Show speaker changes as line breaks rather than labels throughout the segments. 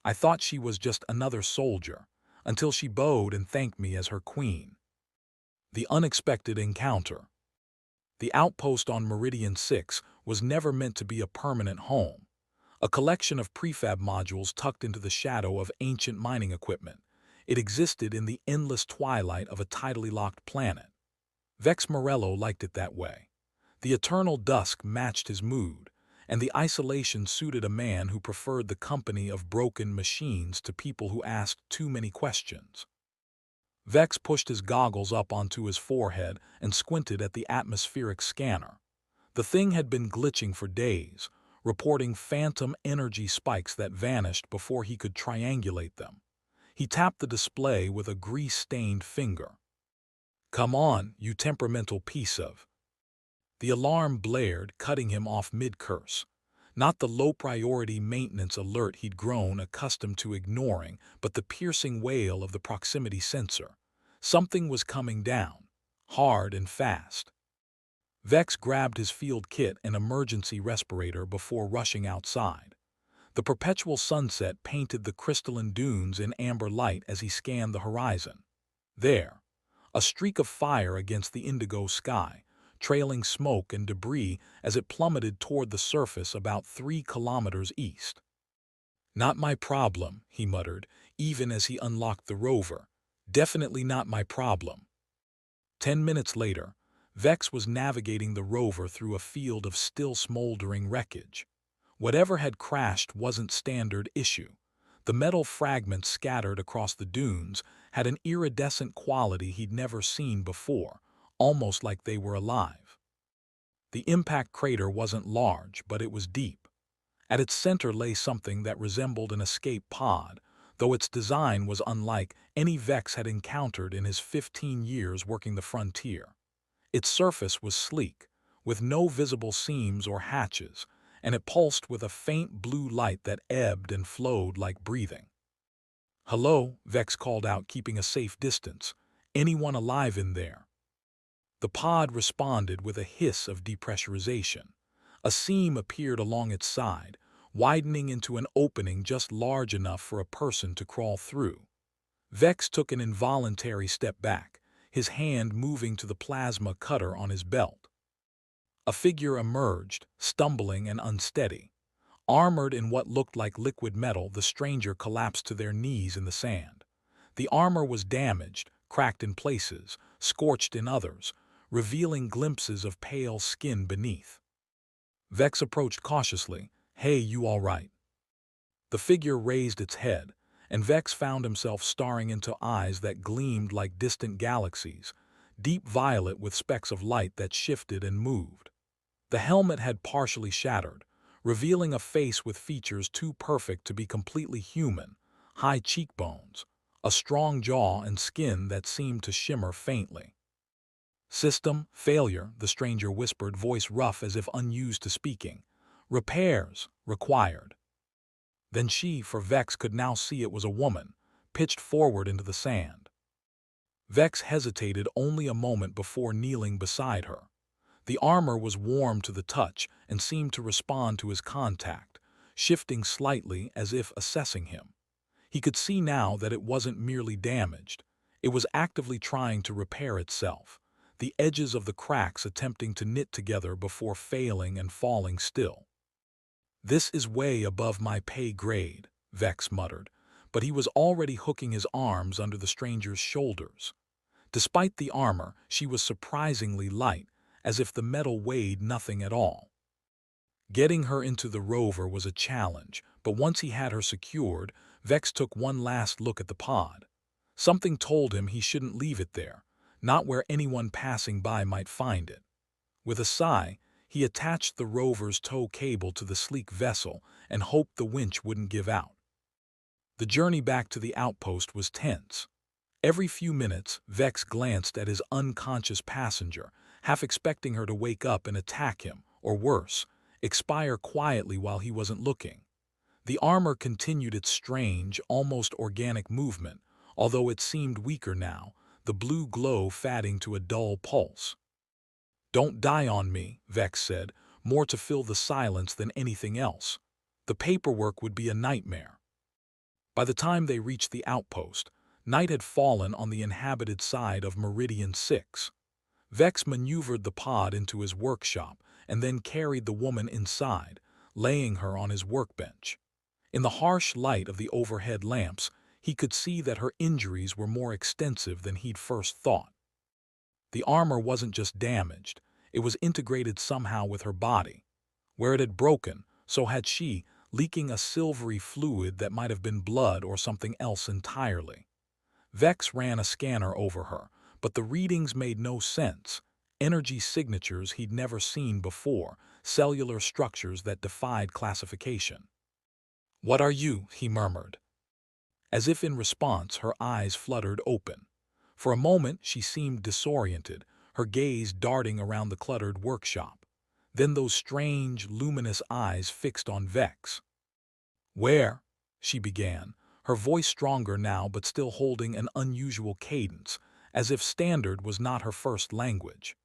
I thought she was just another soldier, until she bowed and thanked me as her queen. The unexpected encounter. The outpost on Meridian 6 was never meant to be a permanent home, a collection of prefab modules tucked into the shadow of ancient mining equipment. It existed in the endless twilight of a tidally locked planet. Vex Morello liked it that way. The eternal dusk matched his mood, and the isolation suited a man who preferred the company of broken machines to people who asked too many questions. Vex pushed his goggles up onto his forehead and squinted at the atmospheric scanner. The thing had been glitching for days, reporting phantom energy spikes that vanished before he could triangulate them. He tapped the display with a grease-stained finger. "Come on, you temperamental piece of—" The alarm blared, cutting him off mid-curse. Not the low-priority maintenance alert he'd grown accustomed to ignoring, but the piercing wail of the proximity sensor. Something was coming down, hard and fast. Vex grabbed his field kit and emergency respirator before rushing outside. The perpetual sunset painted the crystalline dunes in amber light as he scanned the horizon. There, a streak of fire against the indigo sky, trailing smoke and debris as it plummeted toward the surface about 3 kilometers east. "Not my problem," he muttered, even as he unlocked the rover. "Definitely not my problem." 10 minutes later, Vex was navigating the rover through a field of still smoldering wreckage. Whatever had crashed wasn't standard issue. The metal fragments scattered across the dunes had an iridescent quality he'd never seen before, almost like they were alive. The impact crater wasn't large, but it was deep. At its center lay something that resembled an escape pod, though its design was unlike any Vex had encountered in his 15 years working the frontier. Its surface was sleek, with no visible seams or hatches, and it pulsed with a faint blue light that ebbed and flowed like breathing. "Hello," Vex called out, keeping a safe distance. "Anyone alive in there?" The pod responded with a hiss of depressurization. A seam appeared along its side, widening into an opening just large enough for a person to crawl through. Vex took an involuntary step back, his hand moving to the plasma cutter on his belt. A figure emerged, stumbling and unsteady. Armored in what looked like liquid metal, the stranger collapsed to their knees in the sand. The armor was damaged, cracked in places, scorched in others, revealing glimpses of pale skin beneath. Vex approached cautiously. "Hey, you all right?" The figure raised its head, and Vex found himself staring into eyes that gleamed like distant galaxies, deep violet with specks of light that shifted and moved. The helmet had partially shattered, revealing a face with features too perfect to be completely human, high cheekbones, a strong jaw and skin that seemed to shimmer faintly. "System failure," the stranger whispered, voice rough as if unused to speaking. "Repairs required." Then she, for Vex could now see it was a woman, pitched forward into the sand. Vex hesitated only a moment before kneeling beside her. The armor was warm to the touch and seemed to respond to his contact, shifting slightly as if assessing him. He could see now that it wasn't merely damaged. It was actively trying to repair itself, the edges of the cracks attempting to knit together before failing and falling still. "This is way above my pay grade," Vex muttered, but he was already hooking his arms under the stranger's shoulders. Despite the armor, she was surprisingly light, as if the metal weighed nothing at all. Getting her into the rover was a challenge, but once he had her secured, Vex took one last look at the pod. Something told him he shouldn't leave it there, not where anyone passing by might find it. With a sigh, he attached the rover's tow cable to the sleek vessel and hoped the winch wouldn't give out. The journey back to the outpost was tense. Every few minutes, Vex glanced at his unconscious passenger, half expecting her to wake up and attack him, or worse, expire quietly while he wasn't looking. The armor continued its strange, almost organic movement, although it seemed weaker now, the blue glow fading to a dull pulse. "Don't die on me," Vex said, more to fill the silence than anything else. "The paperwork would be a nightmare." By the time they reached the outpost, night had fallen on the inhabited side of Meridian 6. Vex maneuvered the pod into his workshop and then carried the woman inside, laying her on his workbench. In the harsh light of the overhead lamps, he could see that her injuries were more extensive than he'd first thought. The armor wasn't just damaged, it was integrated somehow with her body. Where it had broken, so had she, leaking a silvery fluid that might have been blood or something else entirely. Vex ran a scanner over her, but the readings made no sense. Energy signatures he'd never seen before, cellular structures that defied classification. "What are you?" he murmured. As if in response, her eyes fluttered open. For a moment she seemed disoriented, her gaze darting around the cluttered workshop. Then those strange, luminous eyes fixed on Vex. "Where?" she began, her voice stronger now but still holding an unusual cadence, as if standard was not her first language.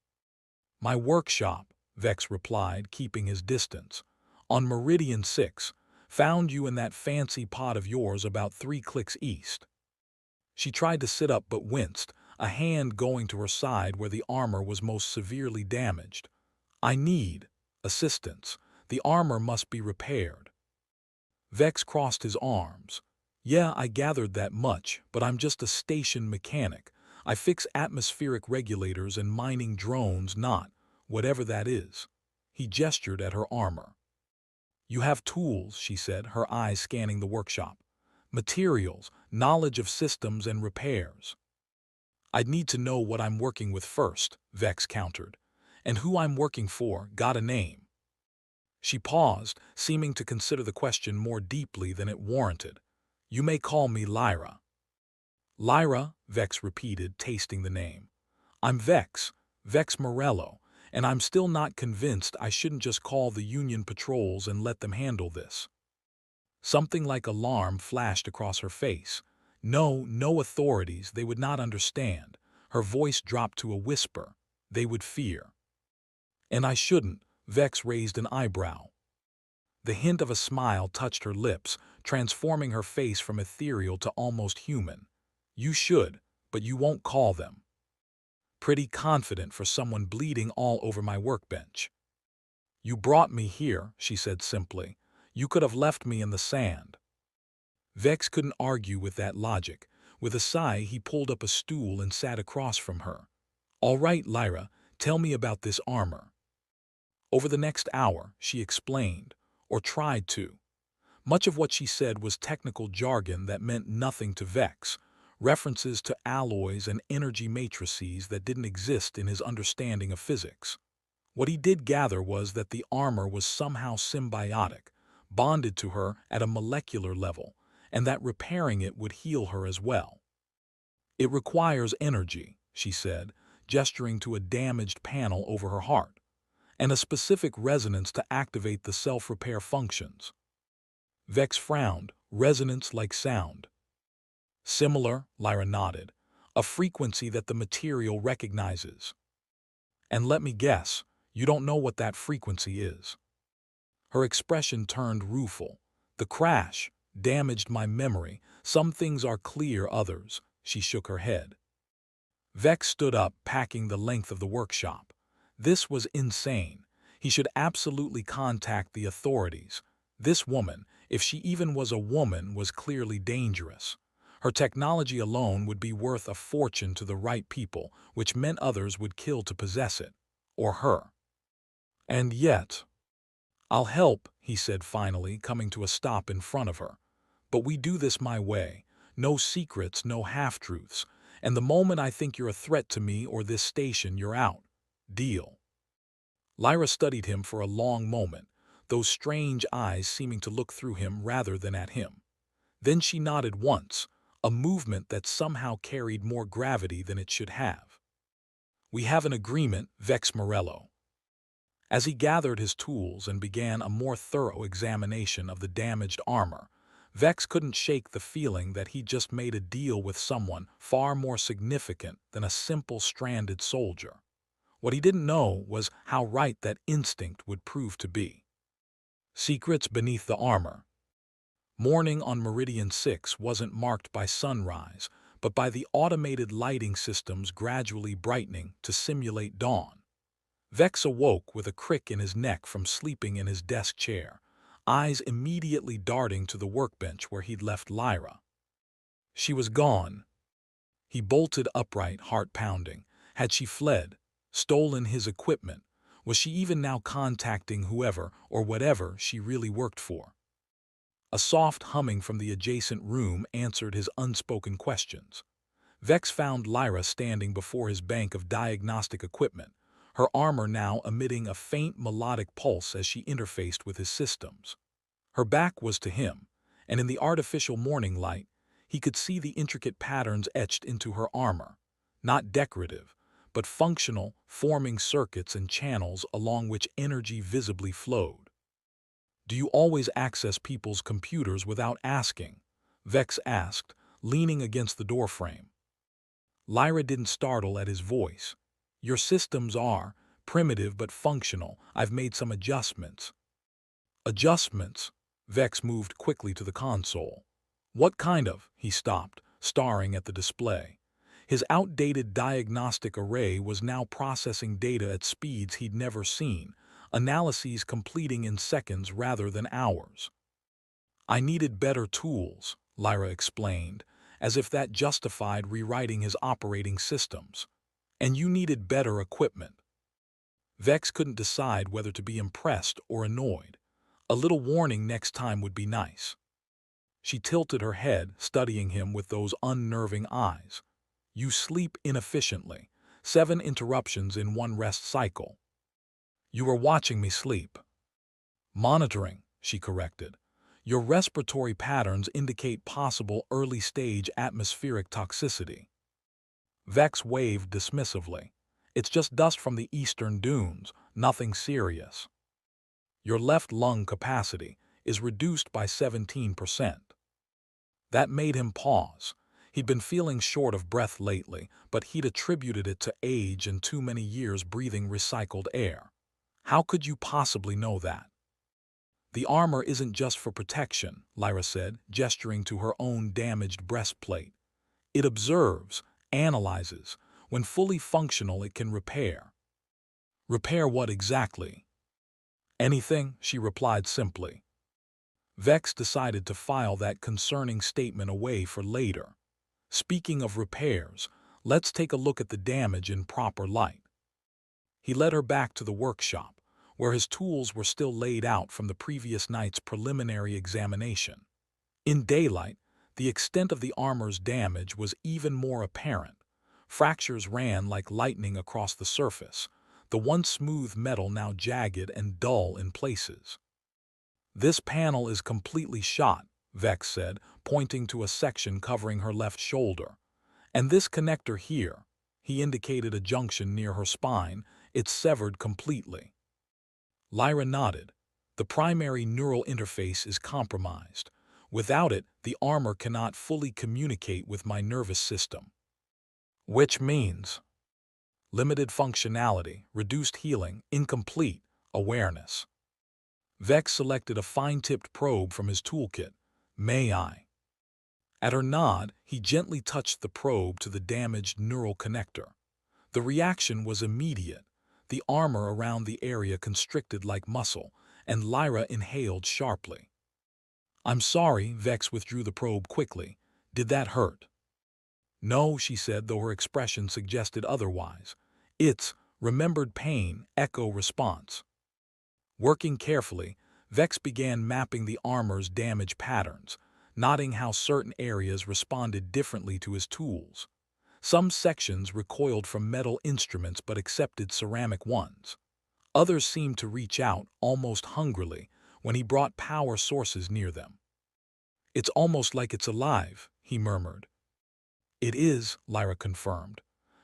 "My workshop," Vex replied, keeping his distance. "On Meridian 6. Found you in that fancy pod of yours about 3 clicks east." She tried to sit up but winced, a hand going to her side where the armor was most severely damaged. "I need assistance. The armor must be repaired." Vex crossed his arms. "Yeah, I gathered that much, but I'm just a station mechanic. I fix atmospheric regulators and mining drones, not whatever that is." He gestured at her armor. "You have tools," she said, her eyes scanning the workshop. "Materials, knowledge of systems and repairs." "I'd need to know what I'm working with first," Vex countered. "And who I'm working for, got a name." She paused, seeming to consider the question more deeply than it warranted. "You may call me Lyra." "Lyra," Vex repeated, tasting the name. "I'm Vex Morello, and I'm still not convinced I shouldn't just call the Union patrols and let them handle this." Something like alarm flashed across her face. No authorities, they would not understand. Her voice dropped to a whisper. They would fear. "And I shouldn't," Vex raised an eyebrow. The hint of a smile touched her lips, transforming her face from ethereal to almost human. "You should, but you won't call them." "Pretty confident for someone bleeding all over my workbench." "You brought me here," she said simply. "You could have left me in the sand." Vex couldn't argue with that logic. With a sigh, he pulled up a stool and sat across from her. "All right, Lyra, tell me about this armor." Over the next hour, she explained, or tried to. Much of what she said was technical jargon that meant nothing to Vex, references to alloys and energy matrices that didn't exist in his understanding of physics. What he did gather was that the armor was somehow symbiotic, bonded to her at a molecular level, and that repairing it would heal her as well. "It requires energy," she said, gesturing to a damaged panel over her heart, "and a specific resonance to activate the self-repair functions." Vex frowned. "Resonance like sound." "Similar," Lyra nodded. "A frequency that the material recognizes." "And let me guess, you don't know what that frequency is." Her expression turned rueful. "The crash damaged my memory. Some things are clear, others." She shook her head. Vex stood up, packing the length of the workshop. This was insane. He should absolutely contact the authorities. This woman, if she even was a woman, was clearly dangerous. Her technology alone would be worth a fortune to the right people, which meant others would kill to possess it. Or her. And yet... "I'll help," he said finally, coming to a stop in front of her. "But we do this my way. No secrets, no half-truths. And the moment I think you're a threat to me or this station, you're out. Deal?" Lyra studied him for a long moment, those strange eyes seeming to look through him rather than at him. Then she nodded once, a movement that somehow carried more gravity than it should have. "We have an agreement, Vex Morello." As he gathered his tools and began a more thorough examination of the damaged armor, Vex couldn't shake the feeling that he'd just made a deal with someone far more significant than a simple stranded soldier. What he didn't know was how right that instinct would prove to be. "Secrets beneath the armor." Morning on Meridian 6 wasn't marked by sunrise, but by the automated lighting systems gradually brightening to simulate dawn. Vex awoke with a crick in his neck from sleeping in his desk chair, eyes immediately darting to the workbench where he'd left Lyra. She was gone. He bolted upright, heart pounding. Had she fled, stolen his equipment? Was she even now contacting whoever or whatever she really worked for? A soft humming from the adjacent room answered his unspoken questions. Vex found Lyra standing before his bank of diagnostic equipment, her armor now emitting a faint melodic pulse as she interfaced with his systems. Her back was to him, and in the artificial morning light, he could see the intricate patterns etched into her armor, not decorative, but functional, forming circuits and channels along which energy visibly flowed. "Do you always access people's computers without asking?" Vex asked, leaning against the doorframe. Lyra didn't startle at his voice. "Your systems are primitive but functional. I've made some adjustments." "Adjustments?" Vex moved quickly to the console. "What kind of?" He stopped, staring at the display. His outdated diagnostic array was now processing data at speeds he'd never seen, analyses completing in seconds rather than hours. "I needed better tools," Lyra explained, as if that justified rewriting his operating systems. "And you needed better equipment." Vex couldn't decide whether to be impressed or annoyed. A little warning next time would be nice. She tilted her head, studying him with those unnerving eyes. "You sleep inefficiently. 7 interruptions in one rest cycle." "You were watching me sleep." "Monitoring," she corrected. "Your respiratory patterns indicate possible early-stage atmospheric toxicity." Vex waved dismissively. "It's just dust from the eastern dunes, nothing serious." "Your left lung capacity is reduced by 17%. That made him pause. He'd been feeling short of breath lately, but he'd attributed it to age and too many years breathing recycled air. "How could you possibly know that?" "The armor isn't just for protection," Lyra said, gesturing to her own damaged breastplate. "It observes, analyzes. When fully functional, it can repair." "Repair what exactly?" "Anything," she replied simply. Vex decided to file that concerning statement away for later. "Speaking of repairs, let's take a look at the damage in proper light." He led her back to the workshop, where his tools were still laid out from the previous night's preliminary examination. In daylight, the extent of the armor's damage was even more apparent. Fractures ran like lightning across the surface, the once smooth metal now jagged and dull in places. "This panel is completely shot," Vex said, pointing to a section covering her left shoulder. "And this connector here," he indicated a junction near her spine, "it's severed completely." Lyra nodded. "The primary neural interface is compromised. Without it, the armor cannot fully communicate with my nervous system." "Which means?" "Limited functionality, reduced healing, incomplete awareness." Vex selected a fine-tipped probe from his toolkit. "May I?" At her nod, he gently touched the probe to the damaged neural connector. The reaction was immediate. The armor around the area constricted like muscle, and Lyra inhaled sharply. "I'm sorry," Vex withdrew the probe quickly. "Did that hurt?" "No," she said, though her expression suggested otherwise. "It's remembered pain, echo response." Working carefully, Vex began mapping the armor's damage patterns, noting how certain areas responded differently to his tools. Some sections recoiled from metal instruments but accepted ceramic ones. Others seemed to reach out, almost hungrily, when he brought power sources near them. "It's almost like it's alive," he murmured. "It is," Lyra confirmed.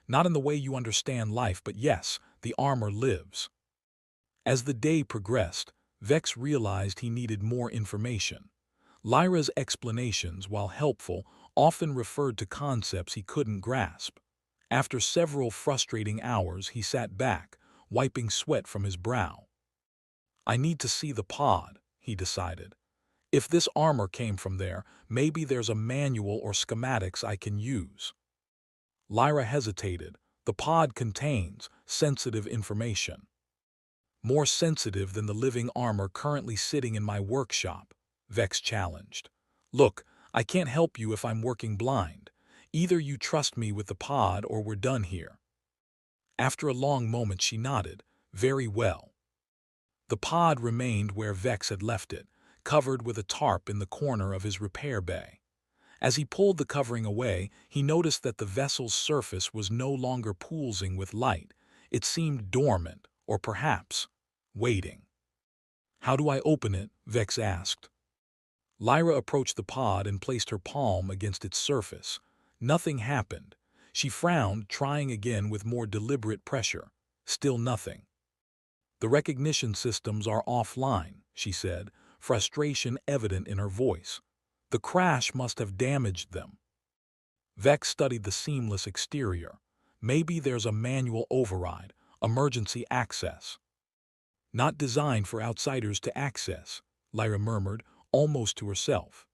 "Not in the way you understand life, but yes, the armor lives." As the day progressed, Vex realized he needed more information. Lyra's explanations, while helpful, often referred to concepts he couldn't grasp. After several frustrating hours, he sat back, wiping sweat from his brow. "I need to see the pod," he decided. If this armor came from there, maybe there's a manual or schematics I can use. Lyra hesitated. The pod contains sensitive information. More sensitive than the living armor currently sitting in my workshop, Vex challenged. Look, I can't help you if I'm working blind. Either you trust me with the pod or we're done here. After a long moment she nodded. Very well. The pod remained where Vex had left it, covered with a tarp in the corner of his repair bay. As he pulled the covering away, he noticed that the vessel's surface was no longer pulsing with light. It seemed dormant, or perhaps waiting. How do I open it? Vex asked. Lyra approached the pod and placed her palm against its surface. Nothing happened. She frowned, trying again with more deliberate pressure. Still nothing. The recognition systems are offline, she said, frustration evident in her voice. The crash must have damaged them. Vex studied the seamless exterior. Maybe there's a manual override, emergency access. Not designed for outsiders to access, Lyra murmured, almost to herself.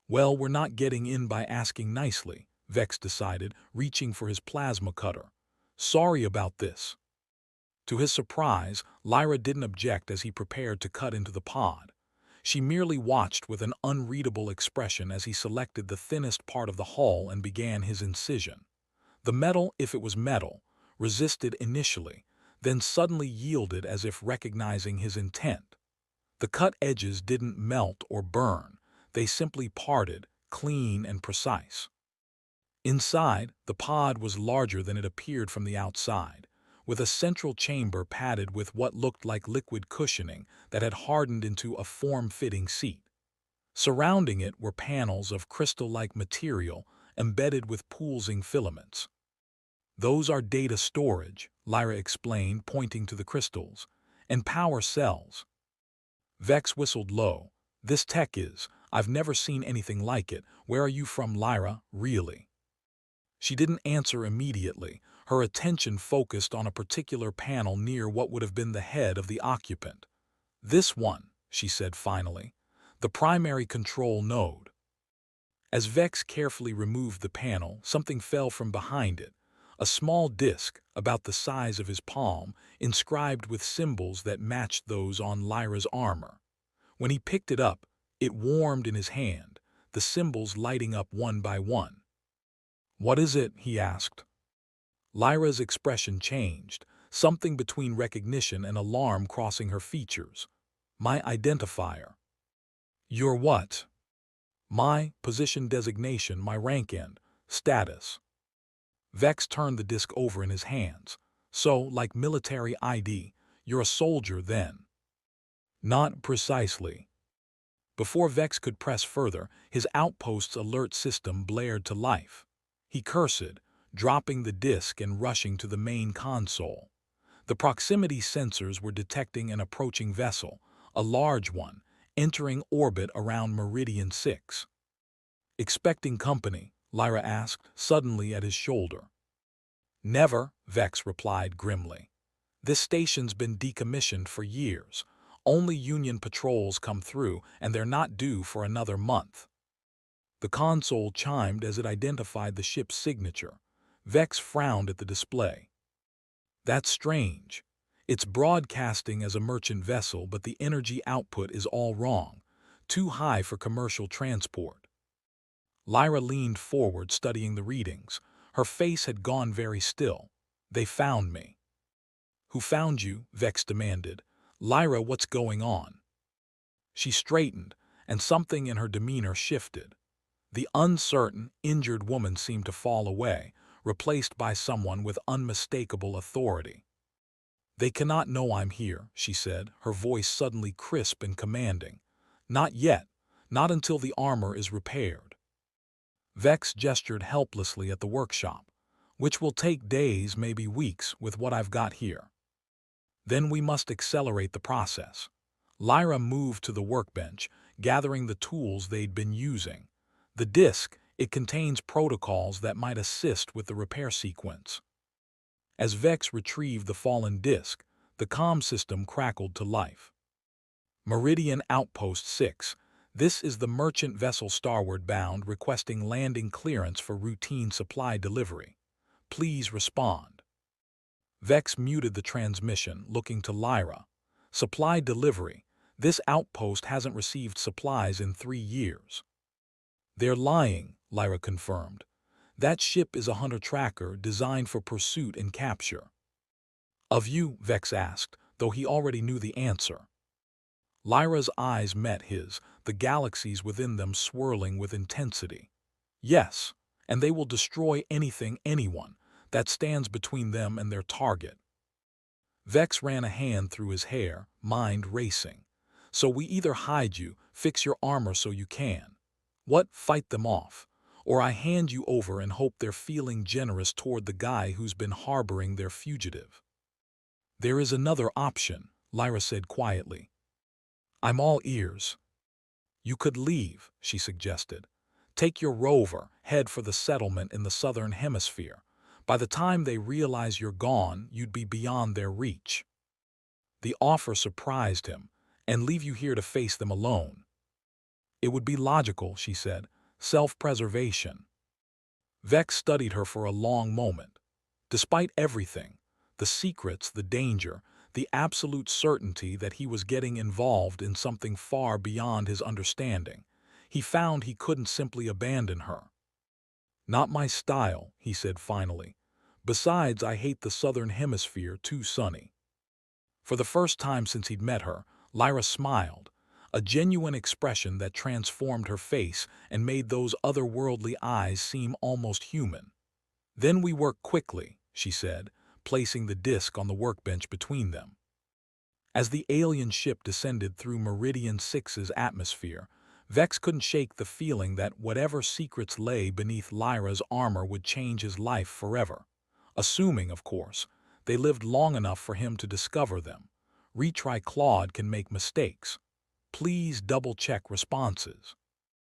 Well, we're not getting in by asking nicely, Vex decided, reaching for his plasma cutter. Sorry about this. To his surprise, Lyra didn't object as he prepared to cut into the pod. She merely watched with an unreadable expression as he selected the thinnest part of the hull and began his incision. The metal, if it was metal, resisted initially, then suddenly yielded as if recognizing his intent. The cut edges didn't melt or burn, they simply parted, clean and precise. Inside, the pod was larger than it appeared from the outside, with a central chamber padded with what looked like liquid cushioning that had hardened into a form-fitting seat. Surrounding it were panels of crystal-like material embedded with pulsing filaments. Those are data storage, Lyra explained, pointing to the crystals, and power cells. Vex whistled low. This tech is, I've never seen anything like it. Where are you from, Lyra, really? She didn't answer immediately. Her attention focused on a particular panel near what would have been the head of the occupant. This one, she said finally, the primary control node. As Vex carefully removed the panel, something fell from behind it. A small disc, about the size of his palm, inscribed with symbols that matched those on Lyra's armor. When he picked it up, it warmed in his hand, the symbols lighting up one by one. What is it? He asked. Lyra's expression changed, something between recognition and alarm crossing her features. My identifier. Your what? My position designation, my rank and status. Vex turned the disc over in his hands. So, like military ID, you're a soldier then. Not precisely. Before Vex could press further, his outpost's alert system blared to life. He cursed, dropping the disc and rushing to the main console. The proximity sensors were detecting an approaching vessel, a large one, entering orbit around Meridian 6. Expecting company? Lyra asked, suddenly at his shoulder. Never, Vex replied grimly. This station's been decommissioned for years. Only Union patrols come through, and they're not due for another month. The console chimed as it identified the ship's signature. Vex frowned at the display. That's strange. It's broadcasting as a merchant vessel, but the energy output is all wrong. Too high for commercial transport. Lyra leaned forward, studying the readings. Her face had gone very still. They found me. Who found you? Vex demanded. Lyra, what's going on? She straightened, and something in her demeanor shifted. The uncertain, injured woman seemed to fall away, replaced by someone with unmistakable authority. They cannot know I'm here, she said, her voice suddenly crisp and commanding. Not yet, not until the armor is repaired. Vex gestured helplessly at the workshop, which will take days, maybe weeks, with what I've got here. Then we must accelerate the process. Lyra moved to the workbench, gathering the tools they'd been using. The disk, it contains protocols that might assist with the repair sequence. As Vex retrieved the fallen disk, the comm system crackled to life. Meridian Outpost 6, This is the merchant vessel starward bound requesting landing clearance for routine supply delivery. Please respond. Vex muted the transmission, looking to Lyra. Supply delivery. This outpost hasn't received supplies in 3 years. They're lying, Lyra confirmed. That ship is a hunter-tracker designed for pursuit and capture. Of you, Vex asked, though he already knew the answer. Lyra's eyes met his, the galaxies within them swirling with intensity. Yes, and they will destroy anyone that stands between them and their target. Vex ran a hand through his hair, mind racing. So we either hide you, fix your armor so you can. What, fight them off? Or I hand you over and hope they're feeling generous toward the guy who's been harboring their fugitive. There is another option, Lyra said quietly. I'm all ears. You could leave, she suggested. Take your rover, head for the settlement in the southern hemisphere. By the time they realize you're gone, you'd be beyond their reach. The offer surprised him, and leave you here to face them alone. It would be logical, she said, self-preservation. Vex studied her for a long moment. Despite everything, the secrets, the danger, the absolute certainty that he was getting involved in something far beyond his understanding, he found he couldn't simply abandon her. Not my style, he said finally. Besides, I hate the southern hemisphere too sunny. For the first time since he'd met her, Lyra smiled, a genuine expression that transformed her face and made those otherworldly eyes seem almost human. Then we work quickly, she said, placing the disc on the workbench between them. As the alien ship descended through Meridian 6's atmosphere, Vex couldn't shake the feeling that whatever secrets lay beneath Lyra's armor would change his life forever. Assuming, of course, they lived long enough for him to discover them. Retry Claude can make mistakes. Please double-check responses.